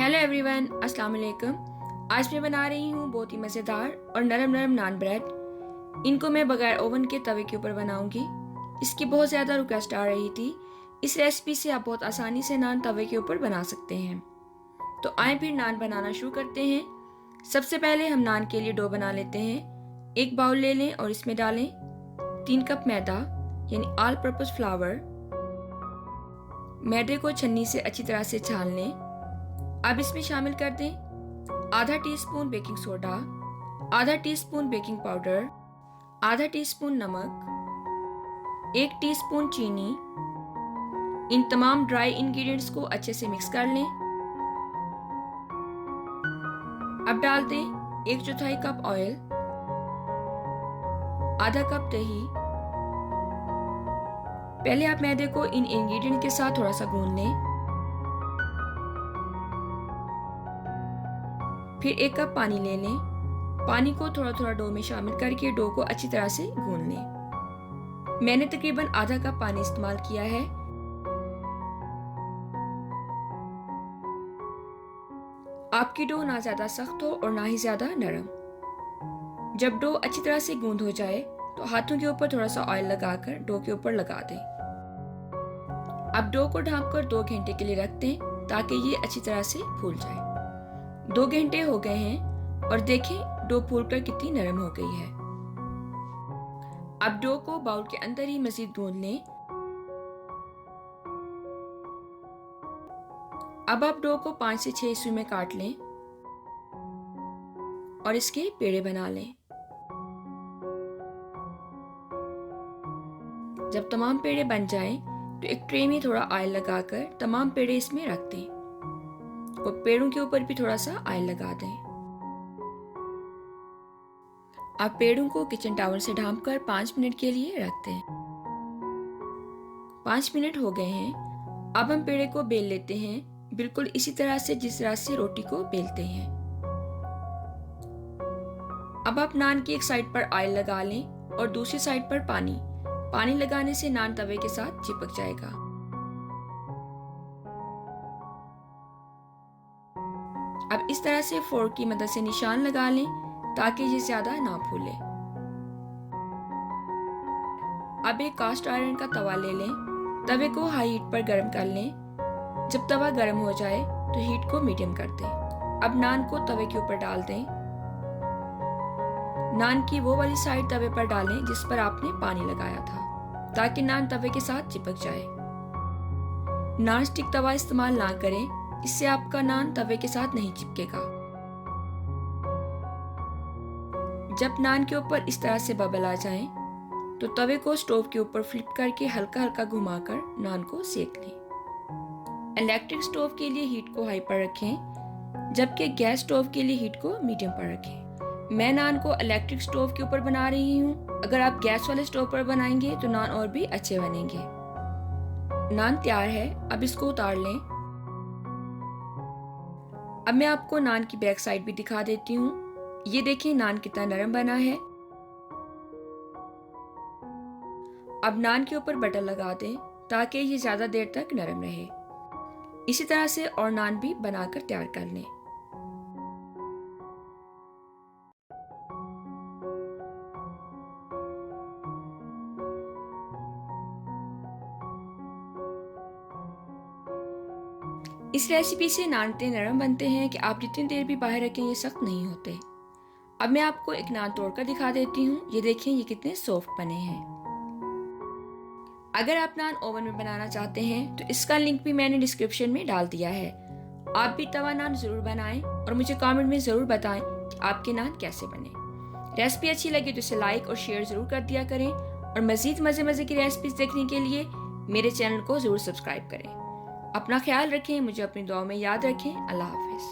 Hello everyone, अस्सलाम वालेकुम। आज मैं बना रही हूँ बहुत ही मज़ेदार और नरम नरम नान ब्रेड। इनको मैं बगैर ओवन के तवे के ऊपर बनाऊंगी। इसकी बहुत ज़्यादा रिक्वेस्ट आ रही थी। इस रेसिपी से आप बहुत आसानी से नान तवे के ऊपर बना सकते हैं। तो आए फिर नान बनाना शुरू करते हैं। सबसे पहले हम नान के लिए डो बना लेते हैं। एक बाउल ले लें और इसमें डालें 3 कप मैदा यानी ऑल पर्पस फ्लावर। मैदे को छन्नी से अच्छी तरह से छान लें। अब इसमें शामिल कर दें आधा टीस्पून बेकिंग सोडा, आधा टीस्पून बेकिंग पाउडर, आधा टीस्पून नमक, 1 टीस्पून चीनी। इन तमाम ड्राई इंग्रेडिएंट्स को अच्छे से मिक्स कर लें। अब डाल दें 1/4 कप ऑयल, आधा कप दही। पहले आप मैदे को इन इंग्रेडिएंट के साथ थोड़ा सा गूंद लें। फिर 1 कप पानी ले लें। पानी को थोड़ा थोड़ा डो में शामिल करके डो को अच्छी तरह से गूंद लें। मैंने तकरीबन आधा कप पानी इस्तेमाल किया है। आपकी डो ना ज्यादा सख्त हो और ना ही ज्यादा नरम। जब डो अच्छी तरह से गूंद हो जाए तो हाथों के ऊपर थोड़ा सा ऑयल लगाकर डो के ऊपर लगा दें। अब डो को ढांपकर 2 घंटे के लिए रख दें ताकि ये अच्छी तरह से फूल जाए। 2 घंटे हो गए हैं और देखें डो फूलकर कितनी नरम हो गई है। अब डो को बाउल के अंदर ही मजीद गूंद लें। अब आप डो को 5 से 6 हिस्सों में काट लें और इसके पेड़े बना लें। जब तमाम पेड़े बन जाएं तो एक ट्रे में थोड़ा ऑयल लगाकर तमाम पेड़े इसमें रख दें और पेड़ों के ऊपर भी थोड़ा सा ऑयल लगा दें। आप पेड़ों को किचन टावल से ढांपकर 5 मिनट के लिए रख दें। 5 मिनट हो गए हैं। अब हम पेड़े को बेल लेते हैं, बिल्कुल इसी तरह से जिस तरह से रोटी को बेलते हैं। अब आप नान की एक साइड पर ऑयल लगा लें और दूसरी साइड पर पानी। पानी लगाने से नान तवे के साथ चिपक जाएगा। अब इस तरह से फोर्क की मदद से निशान लगा लें ताकि ये ज्यादा ना फूले। अब एक कास्ट आयरन का तवा ले लें। तवे को हाई हीट पर गर्म कर लें। जब तवा गर्म हो जाए तो हीट को मीडियम कर दें। अब नान को तवे के ऊपर डाल दें। नान की वो वाली साइड तवे पर डालें जिस पर आपने पानी लगाया था ताकि नान तवे के साथ चिपक जाए। नॉन स्टिक तवा इस्तेमाल ना करें, इससे आपका नान तवे के साथ नहीं चिपकेगा। जब नान के ऊपर इस तरह से बबल आ जाएं, तो तवे को स्टोव के ऊपर फ्लिप करके हल्का हल्का घुमाकर नान को सेक लें। इलेक्ट्रिक स्टोव के लिए हीट को हाई पर रखें, जबकि गैस स्टोव के लिए हीट को मीडियम पर रखें। मैं नान को इलेक्ट्रिक स्टोव के ऊपर बना रही हूँ। अगर आप गैस वाले स्टोव पर बनाएंगे तो नान और भी अच्छे बनेंगे। नान तैयार है, अब इसको उतार लें। अब मैं आपको नान की बैक साइड भी दिखा देती हूँ। ये देखें नान कितना नरम बना है। अब नान के ऊपर बटर लगा दें ताकि ये ज्यादा देर तक नरम रहे। इसी तरह से और नान भी बनाकर तैयार कर लें। इस रेसिपी से नान इतने नरम बनते हैं कि आप जितनी देर भी बाहर रखें ये सख्त नहीं होते। अब मैं आपको एक नान तोड़कर दिखा देती हूँ। ये देखें ये कितने सॉफ्ट बने हैं। अगर आप नान ओवन में बनाना चाहते हैं तो इसका लिंक भी मैंने डिस्क्रिप्शन में डाल दिया है। आप भी तवा नान जरूर बनाएं और मुझे कमेंट में जरूर बताएं कि आपके नान कैसे बने। रेसिपी अच्छी लगी तो इसे लाइक और शेयर जरूर कर दिया करें और मजीद मजे मजे की रेसिपीज देखने के लिए मेरे चैनल को जरूर सब्सक्राइब करें। अपना ख्याल रखें, मुझे अपनी दुआ में याद रखें। अल्लाह हाफिज।